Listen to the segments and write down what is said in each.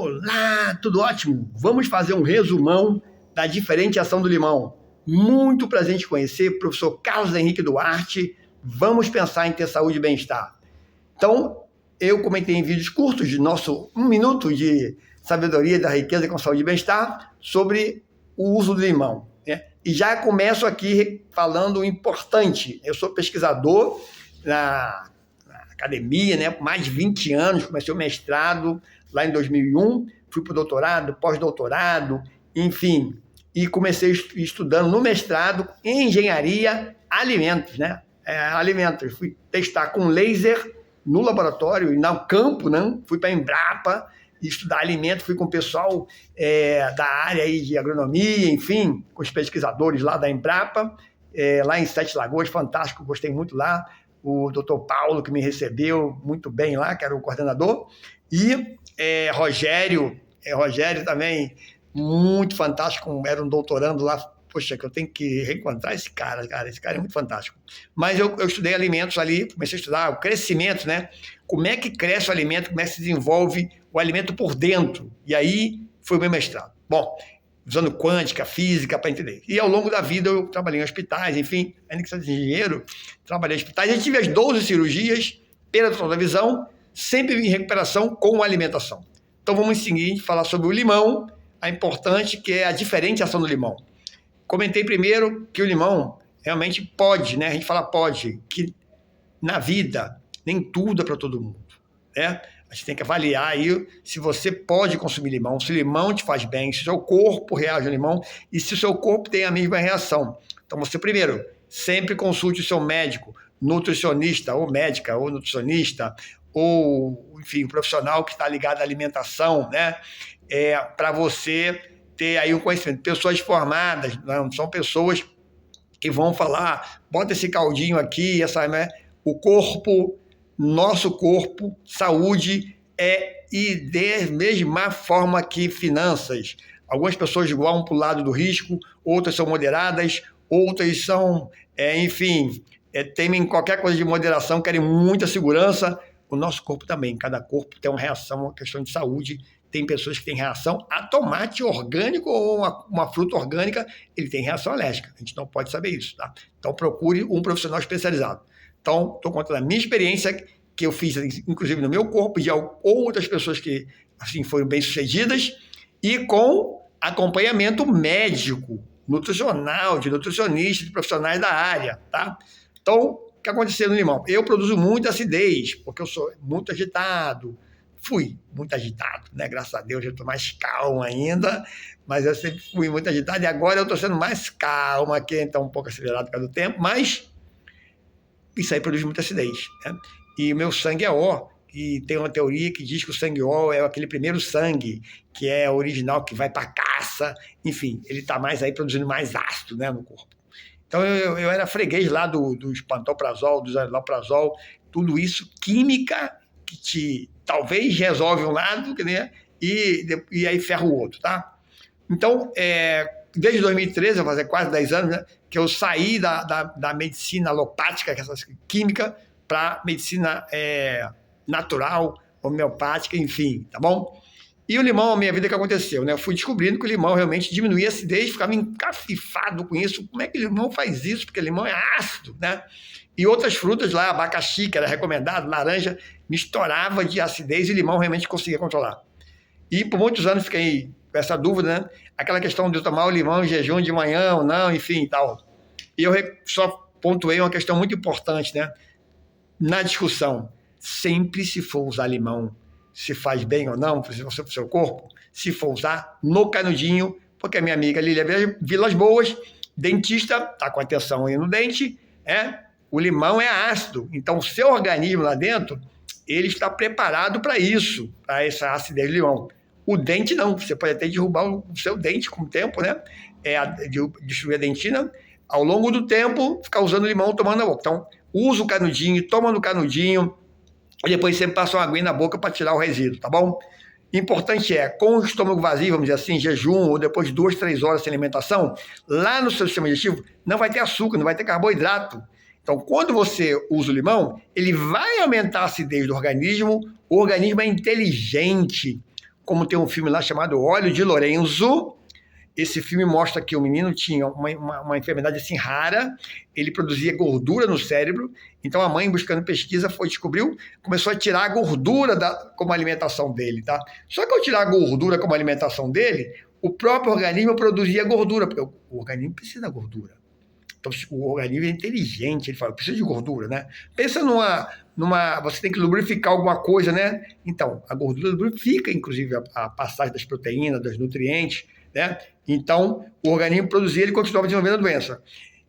Olá, tudo ótimo? Vamos fazer um resumão da diferenciação do limão. Muito prazer em te conhecer, professor Carlos Henrique Duarte. Vamos pensar em ter saúde e bem-estar. Então, eu comentei em vídeos curtos de nosso 1 minuto de sabedoria da riqueza com saúde e bem-estar sobre o uso do limão, né? E já começo aqui falando o importante. Eu sou pesquisador na academia, né? Por mais de 20 anos, comecei o mestrado lá em 2001, fui para o doutorado, pós-doutorado, enfim, e comecei estudando no mestrado em engenharia alimentos, né? Alimentos. Fui testar com laser no laboratório e no campo, né? Fui para a Embrapa estudar alimentos, fui com o pessoal da área aí de agronomia, enfim, com os pesquisadores lá da Embrapa, lá em Sete Lagoas, fantástico, gostei muito lá. O doutor Paulo, que me recebeu muito bem lá, que era o coordenador, e Rogério também, muito fantástico, era um doutorando lá. Poxa, que eu tenho que reencontrar esse cara é muito fantástico. Mas eu estudei alimentos ali, comecei a estudar o crescimento, né? Como é que cresce o alimento, como é que se desenvolve o alimento por dentro. E aí foi o meu mestrado. Bom, usando quântica, física, para entender. E ao longo da vida eu trabalhei em hospitais, enfim, ainda que seja engenheiro, trabalhei em hospitais. Eu tive as 12 cirurgias, perda total da visão, sempre em recuperação com alimentação. Então vamos seguir falar sobre o limão, a importante que é a diferenciação do limão. Comentei primeiro que o limão realmente pode, né? A gente fala pode, que na vida nem tudo é para todo mundo, né? A gente tem que avaliar aí se você pode consumir limão, se o limão te faz bem, se o seu corpo reage ao limão e se o seu corpo tem a mesma reação. Então você primeiro, sempre consulte o seu médico, nutricionista ou médica ou nutricionista ou, enfim, profissional que está ligado à alimentação, né? Para você ter aí um conhecimento. Pessoas formadas, não são pessoas que vão falar, bota esse caldinho aqui, né? O corpo, nosso corpo, saúde e da mesma forma que finanças. Algumas pessoas vão para o lado do risco, outras são moderadas, outras são, enfim, temem qualquer coisa de moderação, querem muita segurança. O nosso corpo também, cada corpo tem uma reação, uma questão de saúde. Tem pessoas que têm reação a tomate orgânico ou uma fruta orgânica, ele tem reação alérgica. A gente não pode saber isso, tá? Então, procure um profissional especializado. Então, estou contando a minha experiência, que eu fiz, inclusive, no meu corpo, e de outras pessoas que, assim, foram bem-sucedidas, e com acompanhamento médico, nutricional, de nutricionista, de profissionais da área, tá? Então, o que aconteceu no limão? Eu produzo muita acidez, porque eu sou muito agitado, fui muito agitado, né? Graças a Deus eu estou mais calmo ainda, mas eu sempre fui muito agitado e agora eu estou sendo mais calmo aqui, então um pouco acelerado por causa do tempo, mas isso aí produz muita acidez, né? E o meu sangue é O, e tem uma teoria que diz que o sangue O é aquele primeiro sangue, que é original, que vai para caça, enfim, ele está mais aí produzindo mais ácido, né, no corpo. Então eu era freguês lá do pantoprazol, do zaniloprazol, tudo isso, química que te talvez resolve um lado, né, e aí ferra o outro, tá? Então, desde 2013, vai fazer quase 10 anos, né, que eu saí da medicina alopática, que é essa química, para medicina natural, homeopática, enfim, tá bom? E o limão, a minha vida, que aconteceu, né? Eu fui descobrindo que o limão realmente diminuía a acidez, ficava encafifado com isso. Como é que o limão faz isso? Porque o limão é ácido, né? E outras frutas lá, abacaxi, que era recomendado, laranja, misturava de acidez e limão realmente conseguia controlar. E por muitos anos fiquei com essa dúvida, né? Aquela questão de eu tomar o limão em jejum de manhã ou não, enfim, tal. E eu só pontuei uma questão muito importante, né? Na discussão, sempre se for usar limão, se faz bem ou não para o seu corpo, se for usar no canudinho, porque a minha amiga Lília Vilas Boas, dentista, está com atenção aí no dente, o limão é ácido, então o seu organismo lá dentro, ele está preparado para isso, para essa acidez do limão. O dente não, você pode até derrubar o seu dente com o tempo, né? Destruir a dentina, ao longo do tempo, ficar usando limão, tomando na boca. Então, usa o canudinho, toma no canudinho, e depois sempre passa uma aguinha na boca para tirar o resíduo, tá bom? Importante com o estômago vazio, vamos dizer assim, jejum, ou depois de 2, 3 horas sem alimentação, lá no seu sistema digestivo não vai ter açúcar, não vai ter carboidrato. Então, quando você usa o limão, ele vai aumentar a acidez do organismo. O organismo é inteligente. como tem um filme lá chamado Óleo de Lorenzo. Esse filme mostra que o menino tinha uma enfermidade assim rara, ele produzia gordura no cérebro, então a mãe, buscando pesquisa, começou a tirar a gordura como alimentação dele, tá? Só que ao tirar a gordura como alimentação dele, o próprio organismo produzia gordura, porque o organismo precisa da gordura. Então, o organismo é inteligente, ele fala, precisa de gordura, né? Pensa você tem que lubrificar alguma coisa, né? Então, a gordura lubrifica, inclusive, a passagem das proteínas, dos nutrientes, né? Então, o organismo produzia, ele continuava desenvolvendo a doença.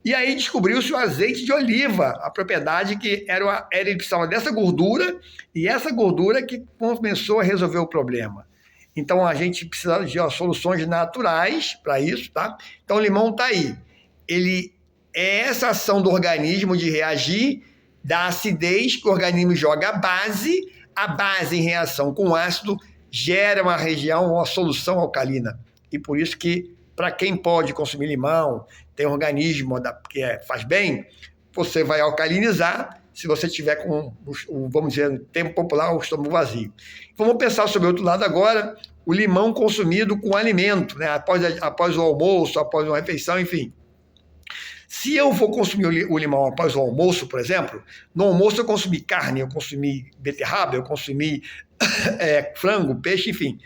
E aí descobriu-se o azeite de oliva, a propriedade que ele precisava dessa gordura, e essa gordura que começou a resolver o problema. Então, a gente precisa de soluções naturais para isso, tá? Então, o limão está aí. Ele é essa ação do organismo de reagir, da acidez que o organismo joga a base em reação com o ácido, gera uma solução alcalina. E por isso que, para quem pode consumir limão, tem um organismo que faz bem, você vai alcalinizar se você tiver com, vamos dizer, no termo popular, o estômago vazio. Vamos pensar sobre o outro lado agora, o limão consumido com alimento, né? após o almoço, após uma refeição, enfim. Se eu for consumir o limão após o almoço, por exemplo, no almoço eu consumi carne, eu consumi beterraba, eu consumi frango, peixe, enfim,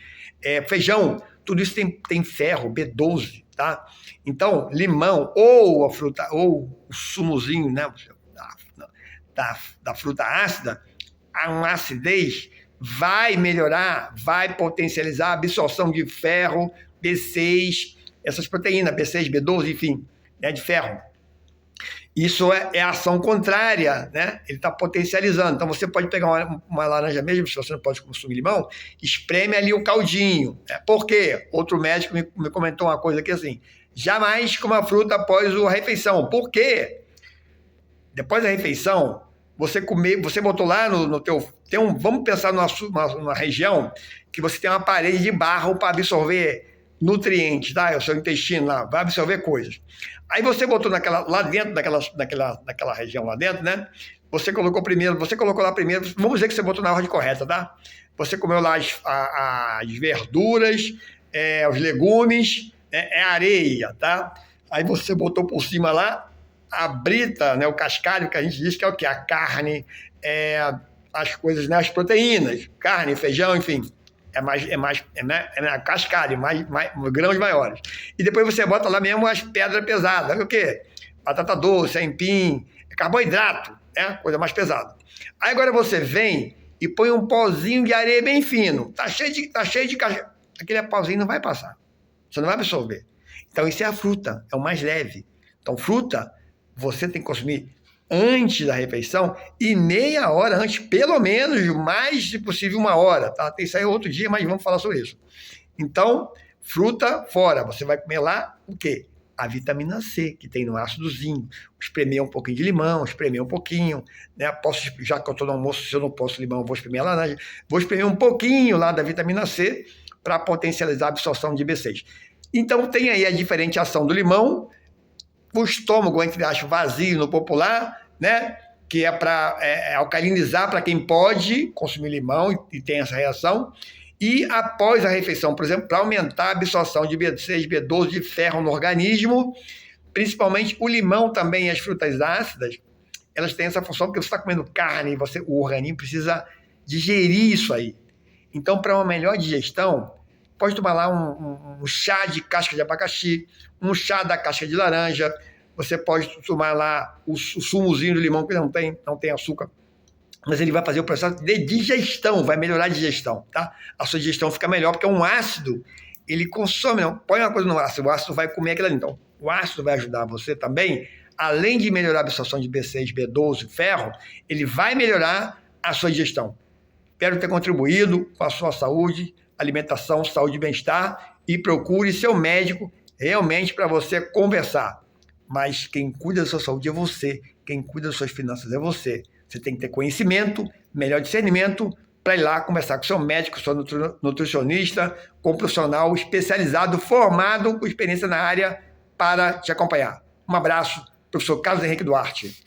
feijão, tudo isso tem ferro, B12, tá? Então, limão ou a fruta, ou o sumozinho, né, da fruta ácida, uma acidez vai melhorar, vai potencializar a absorção de ferro, B6, essas proteínas, B6, B12, enfim, né, de ferro. Isso é ação contrária, né? Ele está potencializando. Então, você pode pegar uma laranja mesmo, se você não pode consumir limão, espreme ali o caldinho. Né? Por quê? Outro médico me comentou uma coisa aqui assim, jamais coma fruta após a refeição. Por quê? Depois da refeição, você botou lá no teu... vamos pensar numa região que você tem uma parede de barro para absorver nutrientes, tá? O seu intestino lá vai absorver coisas. Aí você botou lá dentro daquela região lá dentro, né? Você colocou lá primeiro, vamos dizer que você botou na ordem correta, tá? Você comeu lá as verduras, os legumes, areia, tá? Aí você botou por cima lá a brita, né? O cascalho, que a gente diz que é o quê? A carne, as coisas, né? As proteínas, carne, feijão, enfim. É cascalho, mais grãos maiores. E depois você bota lá mesmo as pedras pesadas. O quê? Batata doce, aipim, carboidrato, né? Coisa mais pesada. Aí agora você vem e põe um pozinho de areia bem fino. Tá cheio de cascalho. Aquele pauzinho não vai passar. Você não vai absorver. Então isso é a fruta, é o mais leve. Então fruta, você tem que consumir antes da refeição e meia hora antes, pelo menos, mais, se possível, 1 hora, tá? Tem isso aí outro dia, mas vamos falar sobre isso. Então, fruta fora, você vai comer lá o quê? A vitamina C, que tem no ácidozinho. Espremer um pouquinho de limão, espremer um pouquinho, né? Já que eu estou no almoço, se eu não posso limão, eu vou espremer a laranja. Vou espremer um pouquinho lá da vitamina C para potencializar a absorção de B6. Então, tem aí a diferente ação do limão, o estômago, entre aspas, vazio no popular, né? Que é para alcalinizar para quem pode consumir limão e tem essa reação. E após a refeição, por exemplo, para aumentar a absorção de B6, B12, de ferro no organismo, principalmente o limão também e as frutas ácidas, elas têm essa função porque você está comendo carne, o organismo precisa digerir isso aí. Então, para uma melhor digestão, pode tomar lá um chá de casca de abacaxi, um chá da casca de laranja, você pode tomar lá o sumozinho do limão, que não tem açúcar, mas ele vai fazer o processo de digestão, vai melhorar a digestão, tá? A sua digestão fica melhor, porque um ácido, ele consome, não, põe uma coisa no ácido, o ácido vai comer aquilo ali. Então, o ácido vai ajudar você também, além de melhorar a absorção de B6, B12, ferro, ele vai melhorar a sua digestão. Espero ter contribuído com a sua saúde, alimentação, saúde e bem-estar, e procure seu médico realmente para você conversar. Mas quem cuida da sua saúde é você, quem cuida das suas finanças é você. Você tem que ter conhecimento, melhor discernimento, para ir lá conversar com seu médico, seu nutricionista, com um profissional especializado, formado, com experiência na área, para te acompanhar. Um abraço, professor Carlos Henrique Duarte.